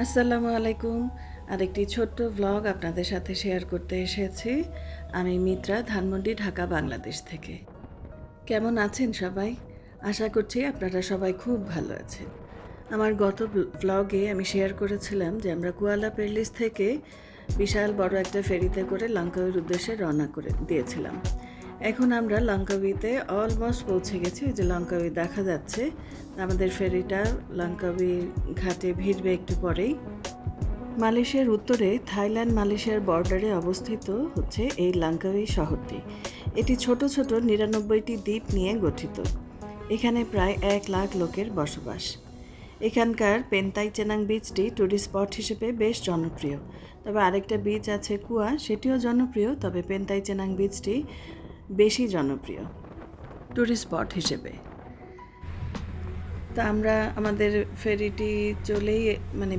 আসসালামু আলাইকুম। আরেকটি ছোট্ট ভ্লগ আপনাদের সাথে শেয়ার করতে এসেছি। আমি মিত্রা, ধানমন্ডি, ঢাকা, বাংলাদেশ থেকে। কেমন আছেন সবাই? আশা করছি আপনারা সবাই খুব ভালো আছেন। আমার গত ভ্লগে আমি শেয়ার করেছিলাম যে আমরা কুয়ালা পেরলিস থেকে বিশাল বড় একটা ফেরিতে করে লঙ্কাউইর উদ্দেশ্যে রওনা করে দিয়েছিলাম। এখন আমরা লঙ্কাউইতে অলমোস্ট পৌঁছে গেছি। ওই যে লঙ্কাউই দেখা যাচ্ছে। আমাদের ফেরিটা লঙ্কাউই ঘাটে ভিড়বে একটু পরেই। মালয়েশিয়ার উত্তরে থাইল্যান্ড মালয়েশিয়ার বর্ডারে অবস্থিত হচ্ছে এই লাঙ্কাউই শহরটি। এটি ছোট ছোট ৯৯টি দ্বীপ নিয়ে গঠিত। এখানে প্রায় ১,০০,০০০ লোকের বসবাস। এখানকার পেন্তাই চেনাং বিচটি ট্যুরিস্ট স্পট হিসেবে বেশ জনপ্রিয়। তবে আরেকটা বিচ আছে কুয়া, সেটিও জনপ্রিয়, তবে পেন্তাই চেনাং বিচটি বেশি জনপ্রিয় ট্যুরিস্ট স্পট হিসেবে। তা আমরা আমাদের ফেরিটি চলেই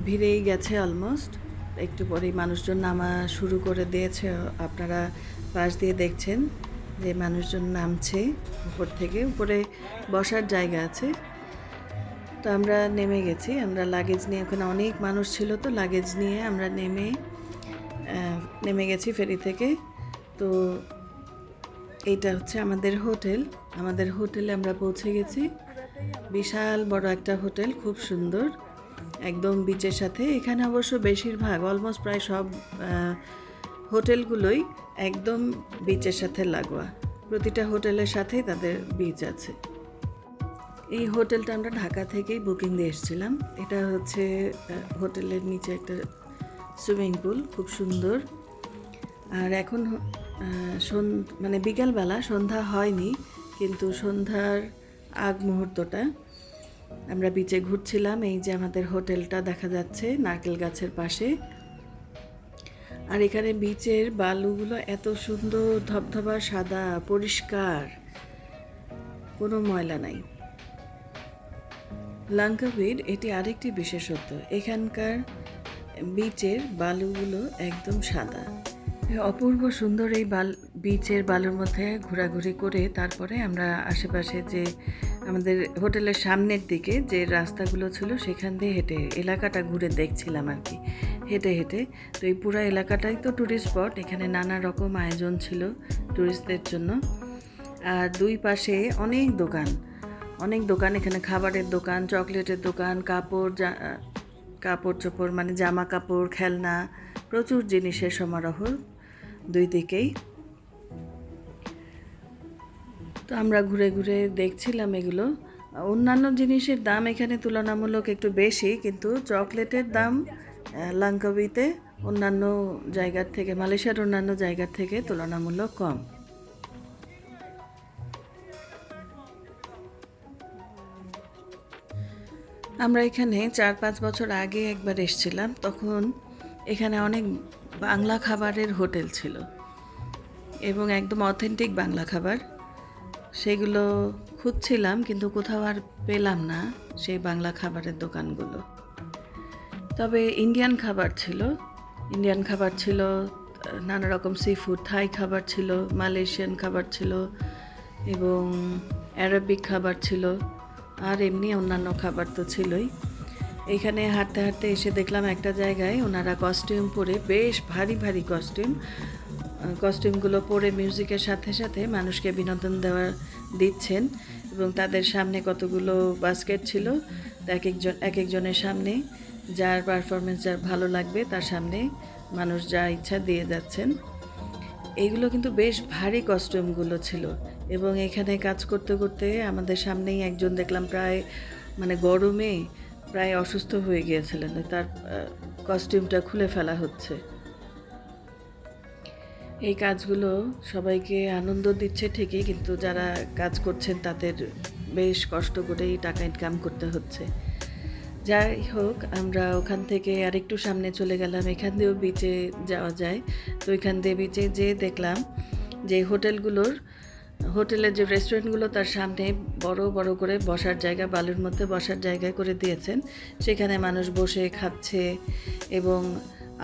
ভিড়েই গেছে অলমোস্ট। একটু পরেই মানুষজন নামা শুরু করে দিয়েছে। আপনারা পাশ দিয়ে দেখছেন যে মানুষজন নামছে উপর থেকে। উপরে বসার জায়গা আছে। তো আমরা নেমে গেছি। আমরা লাগেজ নিয়ে, ওখানে অনেক মানুষ ছিল, তো লাগেজ নিয়ে আমরা নেমে গেছি ফেরি থেকে। তো এইটা হচ্ছে আমাদের হোটেল। আমাদের হোটেলে আমরা পৌঁছে গেছি। বিশাল বড় একটা হোটেল, খুব সুন্দর, একদম বিচের সাথে। এখানে অবশ্য বেশিরভাগ অলমোস্ট প্রায় সব হোটেলগুলোই একদম বিচের সাথে লাগোয়া। প্রতিটা হোটেলের সাথেই তাদের বিচ আছে। এই হোটেলটা আমরা ঢাকা থেকেই বুকিং দিয়ে এসেছিলাম। এটা হচ্ছে হোটেলের নিচে একটা সুইমিং পুল, খুব সুন্দর। আর এখন বিকালবেলা, সন্ধ্যা হয়নি, কিন্তু সন্ধ্যার আগ মুহূর্তটা আমরা বিচে ঘুরছিলাম। এই যে আমাদের হোটেলটা দেখা যাচ্ছে নারকেল গাছের পাশে। আর এখানে বিচের বালুগুলো এত সুন্দর, ধবধবা সাদা, পরিষ্কার, কোনো ময়লা নাই। লাঙ্কাউইর এটি আরেকটি বিশেষত্ব। এখানকার বিচের বালুগুলো একদম সাদা। অপূর্ব সুন্দর এই বিচের বালুর মধ্যে ঘোরাঘুরি করে তারপরে আমরা আশেপাশে যে আমাদের হোটেলের সামনের দিকে যে রাস্তাগুলো ছিল সেখান দিয়ে হেঁটে এলাকাটা ঘুরে দেখছিলাম আর কি, হেঁটে হেঁটে। তো এই পুরো এলাকাটাই তো ট্যুরিস্ট স্পট। এখানে নানা রকম আয়োজন ছিল ট্যুরিস্টদের জন্য। আর দুই পাশে অনেক দোকান, এখানে খাবারের দোকান, চকলেটের দোকান, কাপড় চোপড়, জামা কাপড়, খেলনা, প্রচুর জিনিসের সমারোহ দুই দিকেই। তো আমরা ঘুরে ঘুরে দেখছিলাম এগুলো। অন্যান্য জিনিসের দাম এখানে তুলনামূলক একটু বেশি, কিন্তু চকলেটের দাম লাঙ্কাউইতে অন্যান্য জায়গার থেকে, মালয়েশিয়ার অন্যান্য জায়গার থেকে তুলনামূলক কম। আমরা এখানে ৪-৫ বছর আগে একবার এসেছিলাম। তখন এখানে অনেক বাংলা খাবারের হোটেল ছিল এবং একদম অথেন্টিক বাংলা খাবার। সেগুলো খুঁজছিলাম, কিন্তু কোথাও আর পেলাম না সেই বাংলা খাবারের দোকানগুলো। তবে ইন্ডিয়ান খাবার ছিল, নানা রকম সি ফুড, থাই খাবার ছিল, মালয়েশিয়ান খাবার ছিল এবং অ্যারাবিক খাবার ছিল, আর এমনি অন্যান্য খাবার তো ছিলই। এইখানে হাঁটতে হাঁটতে এসে দেখলাম একটা জায়গায় ওনারা কস্টিউম পরে, বেশ ভারী ভারী কস্টিউমগুলো পরে মিউজিকের সাথে সাথে মানুষকে বিনোদন দিচ্ছেন। এবং তাদের সামনে কতগুলো বাস্কেট ছিল, এক একজনের সামনে যার পারফরমেন্স যার ভালো লাগবে তার সামনে মানুষ যা ইচ্ছা দিয়ে যাচ্ছেন। এইগুলো কিন্তু বেশ ভারী কস্টিউমগুলো ছিল। এবং এখানে কাজ করতে করতে আমাদের সামনেই একজন দেখলাম প্রায় গরমে প্রায় অসুস্থ হয়ে গিয়েছিলেন। তার কস্টিউমটা খুলে ফেলা হচ্ছে। এই কাজগুলো সবাইকে আনন্দ দিচ্ছে ঠিকই, কিন্তু যারা কাজ করছেন তাদের বেশ কষ্ট করেই টাকা ইনকাম করতে হচ্ছে। যাই হোক, আমরা ওখান থেকে আরেকটু সামনে চলে গেলাম। এখান দিয়েও বিচে যাওয়া যায়। তো এখান দিয়ে বিচে যেয়ে দেখলাম যে হোটেলের যে রেস্টুরেন্টগুলো তার সামনে বড় বড় করে বসার জায়গা, বালুর মধ্যে বসার জায়গা করে দিয়েছেন। সেখানে মানুষ বসে খাচ্ছে এবং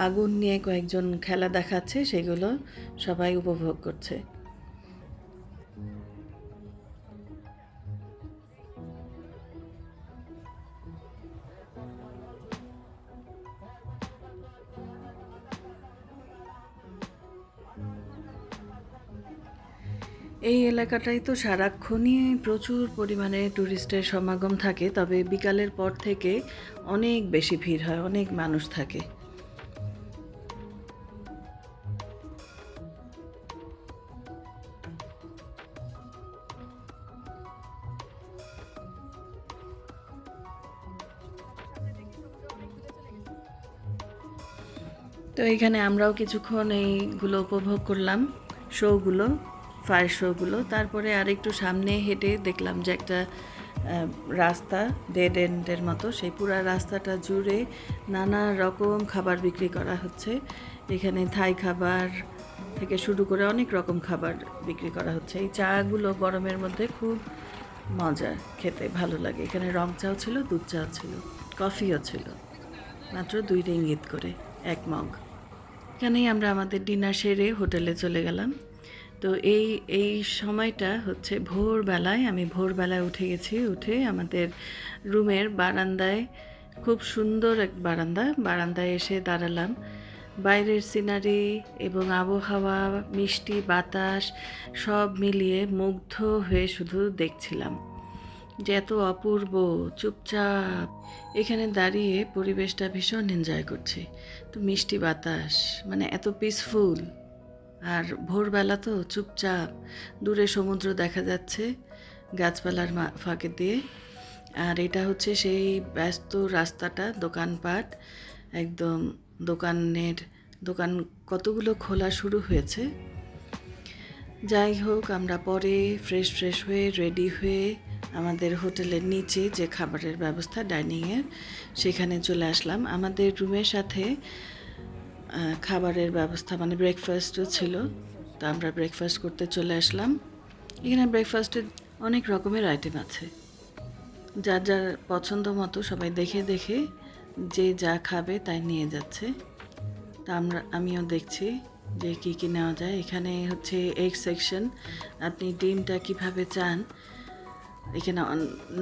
আগুন নিয়ে কয়েকজন খেলা দেখাচ্ছে, সেগুলো সবাই উপভোগ করছে। এই এলাকাটায় তো সারাক্ষণই প্রচুর পরিমাণে টুরিস্টের সমাগম থাকে, তবে বিকালের পর থেকে অনেক বেশি ভিড় হয়, অনেক মানুষ থাকে। তো এখানে আমরাও কিছুক্ষণ এইগুলো উপভোগ করলাম, শোগুলো, ফায়ার শোগুলো। তারপরে আরেকটু সামনে হেঁটে দেখলাম যে একটা রাস্তা, ডেড এন্ডের মতো, সেই পুরা রাস্তাটা জুড়ে নানা রকম খাবার বিক্রি করা হচ্ছে। এখানে থাই খাবার থেকে শুরু করে অনেক রকম খাবার বিক্রি করা হচ্ছে। এই চাগুলো গরমের মধ্যে খুব মজা, খেতে ভালো লাগে। এখানে রং চাও ছিল, দুধ চাও ছিল, কফিও ছিল, মাত্র 2 রিঙ্গিত করে 1 মগ। এখানেই আমরা আমাদের ডিনার সেরে হোটেলে চলে গেলাম। তো এই সময়টা হচ্ছে ভোরবেলায়, আমি ভোরবেলায় উঠে গেছি। উঠে আমাদের রুমের বারান্দায়, খুব সুন্দর এক বারান্দায় এসে দাঁড়ালাম। বাইরের সিনারি এবং আবহাওয়া, মিষ্টি বাতাস সব মিলিয়ে মুগ্ধ হয়ে শুধু দেখছিলাম যে এত অপূর্ব, চুপচাপ এখানে দাঁড়িয়ে পরিবেশটা ভীষণ এনজয় করছি। তো মিষ্টি বাতাস, মানে এত পিসফুল, আর ভোরবেলা তো চুপচাপ, দূরে সমুদ্র দেখা যাচ্ছে গাছপালার ফাঁকে দিয়ে। আর এটা হচ্ছে সেই ব্যস্ত রাস্তাটা, দোকানপাট, একদম দোকান কতগুলো খোলা শুরু হয়েছে। যাই হোক, আমরা পরে ফ্রেশ হয়ে রেডি হয়ে আমাদের হোটেলের নিচে যে খাবারের ব্যবস্থা ডাইনিংয়ের, সেখানে চলে আসলাম। আমাদের রুমের সাথে খাবারের ব্যবস্থা, মানে ব্রেকফাস্টও ছিল। তো আমরা ব্রেকফাস্ট করতে চলে আসলাম। এখানে ব্রেকফাস্টে অনেক রকমের আইটেম আছে, যার যার পছন্দ মতো সবাই দেখে দেখে যে যা খাবে তাই নিয়ে যাচ্ছে। তা আমিও দেখছি যে কী কী নেওয়া যায়। এখানে হচ্ছে এগ সেকশন, আপনি ডিমটা কিভাবে চান। এখানে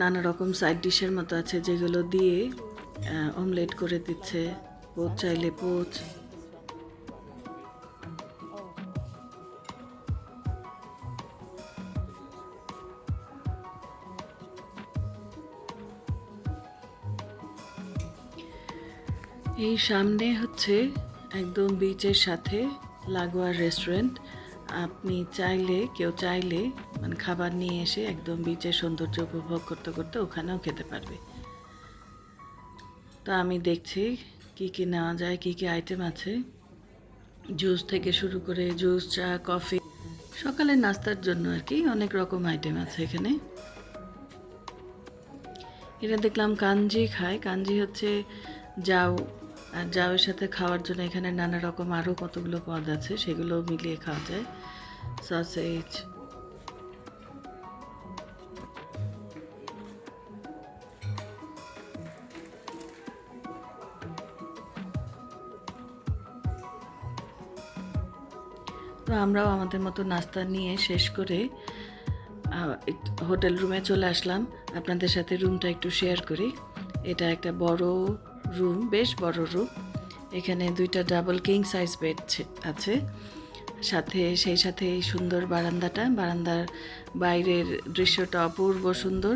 নানা রকম সাইড ডিশের মতো আছে, যেগুলো দিয়ে অমলেট করে দিচ্ছে, পোচ চাইলে পোচ। এই সামনে হচ্ছে একদম বিচের সাথে লাগোয়া রেস্টুরেন্ট। আপনি কেউ চাইলে মানে খাবার নিয়ে এসে একদম বিচের সৌন্দর্য উপভোগ করতে করতে ওখানেও খেতে পারবে। তো আমি দেখছি কি কি নেওয়া যায়, কি কি আইটেম আছে। জুস থেকে শুরু করে জুস, চা, কফি, সকালের নাস্তার জন্য আর কি অনেক রকম আইটেম আছে এখানে। এটা দেখলাম কাঞ্জি খায়। কাঞ্জি হচ্ছে জাউ, আর জাউয়ের সাথে খাওয়ার জন্য এখানে নানা রকম আরও কতগুলো পদ আছে, সেগুলো মিলিয়ে খাওয়া যায়। সসেজ, তো আমরাও আমাদের মতো নাস্তা নিয়ে শেষ করে হোটেল রুমে চলে আসলাম। আপনাদের সাথে রুমটা একটু শেয়ার করি। এটা একটা বড় রুম, বেশ বড় রুম। এখানে 2টা ডাবল কিং সাইজ বেড আছে, সেই সাথে এই সুন্দর বারান্দার বাইরের দৃশ্যটা অপূর্ব সুন্দর।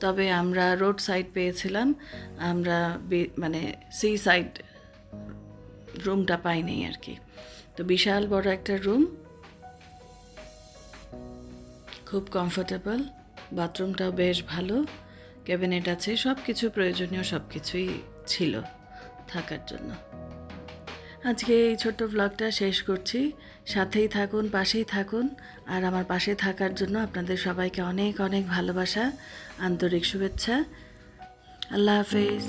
তবে আমরা রোড সাইড পেয়েছিলাম, আমরা মানে সি সাইড রুমটা পাইনি আর কি। তো বিশাল বড় একটা রুম, খুব কমফোর্টেবল, বাথরুমটাও বেশ ভালো, ক্যাবিনেট আছে, সব কিছু প্রয়োজনীয় সব কিছুই ছিল থাকার জন্য। আজকে এই ছোট্ট ব্লগটা শেষ করছি। সাথেই থাকুন, পাশেই থাকুন, আর আমার পাশে থাকার জন্য আপনাদের সবাইকে অনেক অনেক ভালোবাসা, আন্তরিক শুভেচ্ছা। আল্লাহ হাফেজ।